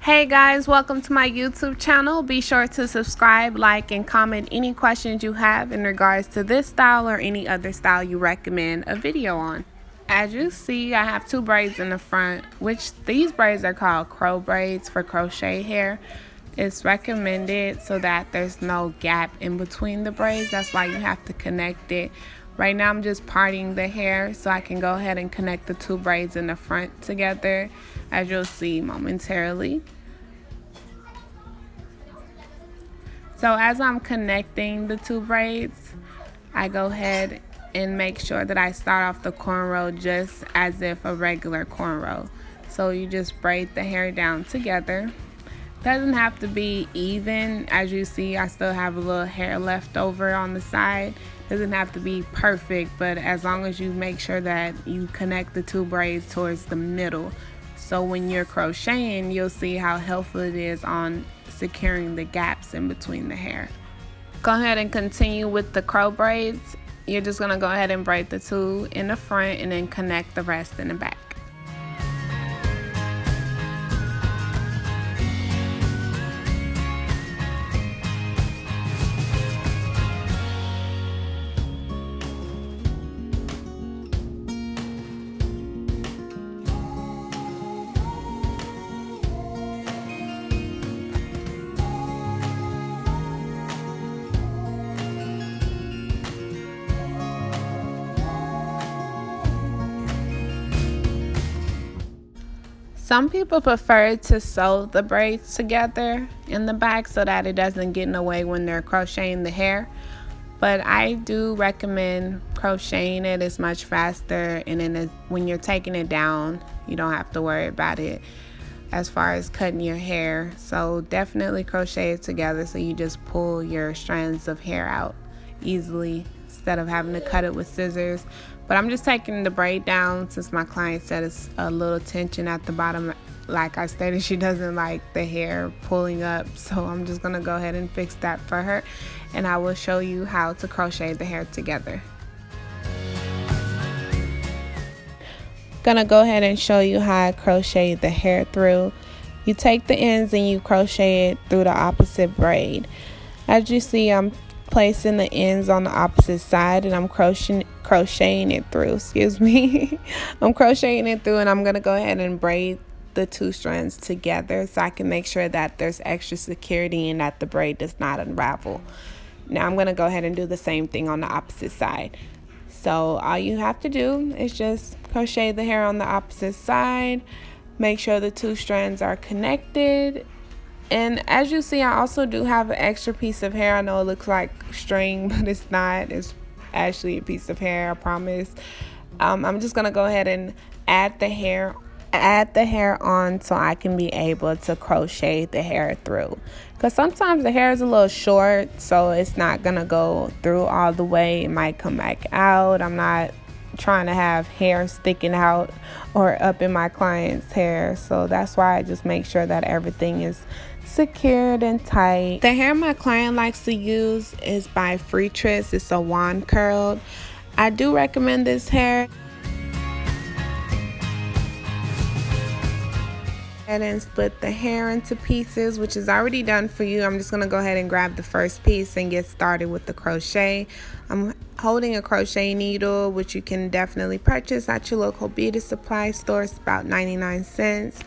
Hey guys, welcome to my YouTube channel. Be sure to subscribe, like, and comment any questions you have in regards to this style or any other style you recommend a video on. As you see, I have two braids in the front, which these braids are called crow braids for crochet hair. It's recommended so that there's no gap in between the braids. That's why you have to connect it. Right now I'm just parting the hair so I can go ahead and connect the two braids in the front together, as you'll see momentarily. So as I'm connecting the two braids, I go ahead and make sure that I start off the cornrow just as if a regular cornrow. So you just braid the hair down together. Doesn't have to be even. As you see, I still have a little hair left over on the side. Doesn't have to be perfect, but as long as you make sure that you connect the two braids towards the middle. So when you're crocheting, you'll see how helpful it is on securing the gaps in between the hair. Go ahead and continue with the crow braids. You're just going to go ahead and braid the two in the front and then connect the rest in the back. Some people prefer to sew the braids together in the back so that it doesn't get in the way when they're crocheting the hair. But I do recommend crocheting it. It's much faster, and then when you're taking it down, you don't have to worry about it as far as cutting your hair. So definitely crochet it together so you just pull your strands of hair out easily instead of having to cut it with scissors. But I'm just taking the braid down since my client said it's a little tension at the bottom. Like I stated, she doesn't like the hair pulling up, so I'm just gonna go ahead and fix that for her, and I will show you how to crochet the hair together. Gonna go ahead and show you how I crochet the hair through. You take the ends and you crochet it through the opposite braid. As you see, I'm placing the ends on the opposite side and I'm crocheting it through, I'm crocheting it through, and I'm gonna go ahead and braid the two strands together so I can make sure that there's extra security and that the braid does not unravel. Now I'm gonna go ahead and do the same thing on the opposite side. So all you have to do is just crochet the hair on the opposite side, make sure the two strands are connected. And as you see, I also do have an extra piece of hair. I know it looks like string, but it's not. It's actually a piece of hair, I promise. I'm just gonna go ahead and add the hair on so I can be able to crochet the hair through. Because sometimes the hair is a little short, so it's not gonna go through all the way. It might come back out. I'm not trying to have hair sticking out or up in my client's hair, so that's why I just make sure that everything is secured and tight. The hair my client likes to use is by Freetress. It's a wand curled. I do recommend this hair. And split the hair into pieces, which is already done for you. I'm just going to go ahead and grab the first piece and get started with the crochet. I'm holding a crochet needle, which you can definitely purchase at your local beauty supply store. It's about 99 cents.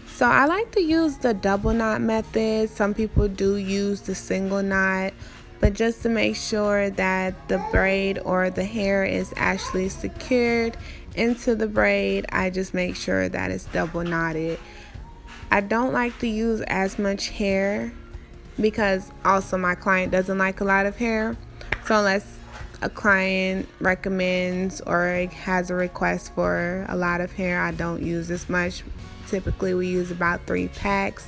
So I like to use the double knot method. Some people do use the single knot, but just to make sure that the braid or the hair is actually secured into the braid, I just make sure that it's double knotted. I don't like to use as much hair because also my client doesn't like a lot of hair. So unless a client recommends or has a request for a lot of hair, I don't use as much. Typically we use about 3 packs.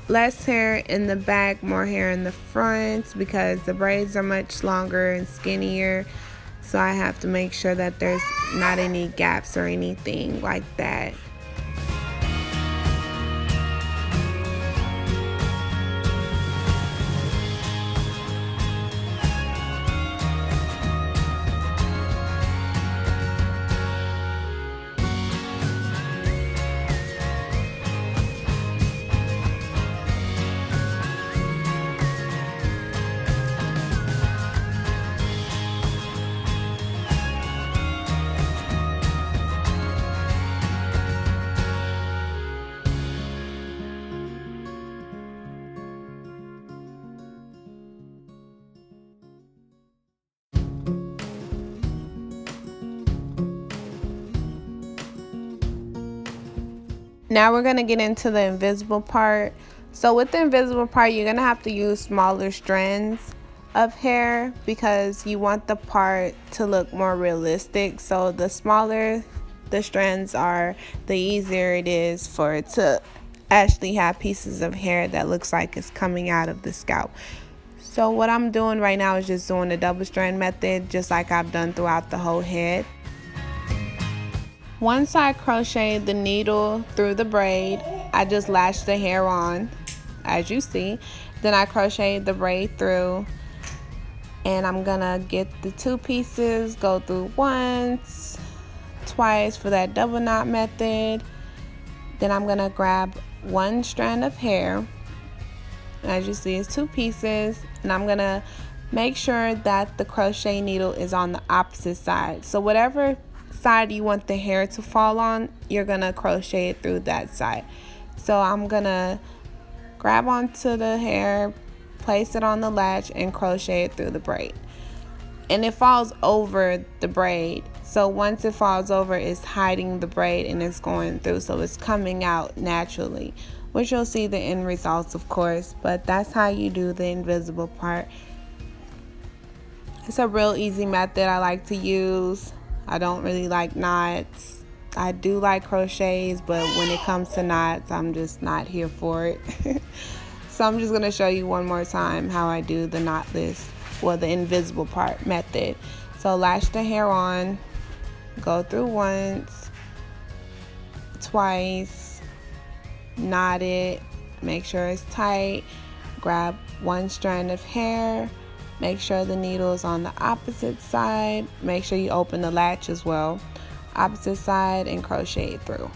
Less hair in the back, more hair in the front because the braids are much longer and skinnier. So I have to make sure that there's not any gaps or anything like that. Now we're going to get into the invisible part. So with the invisible part, you're going to have to use smaller strands of hair because you want the part to look more realistic. So the smaller the strands are, the easier it is for it to actually have pieces of hair that looks like it's coming out of the scalp. So what I'm doing right now is just doing the double strand method, just like I've done throughout the whole head. Once I crochet the needle through the braid, I just latch the hair on, as you see. Then I crochet the braid through, and I'm gonna get the two pieces, go through once, twice for that double knot method. Then I'm gonna grab one strand of hair, as you see it's two pieces, and I'm gonna make sure that the crochet needle is on the opposite side. So whatever side you want the hair to fall on, you're gonna crochet it through that side. So I'm gonna grab onto the hair, place it on the latch, and crochet it through the braid. And it falls over the braid, so once it falls over, it's hiding the braid and it's going through, so it's coming out naturally, which you'll see the end results, of course. But that's how you do the invisible part. It's a real easy method I like to use. I don't really like knots. I do like crochets, but when it comes to knots, I'm just not here for it. So I'm just going to show you one more time how I do the knotless, well, the invisible part method. So latch the hair on, go through once, twice, knot it, make sure it's tight, grab one strand of hair, make sure the needle is on the opposite side, make sure you open the latch as well, opposite side, and crochet it through.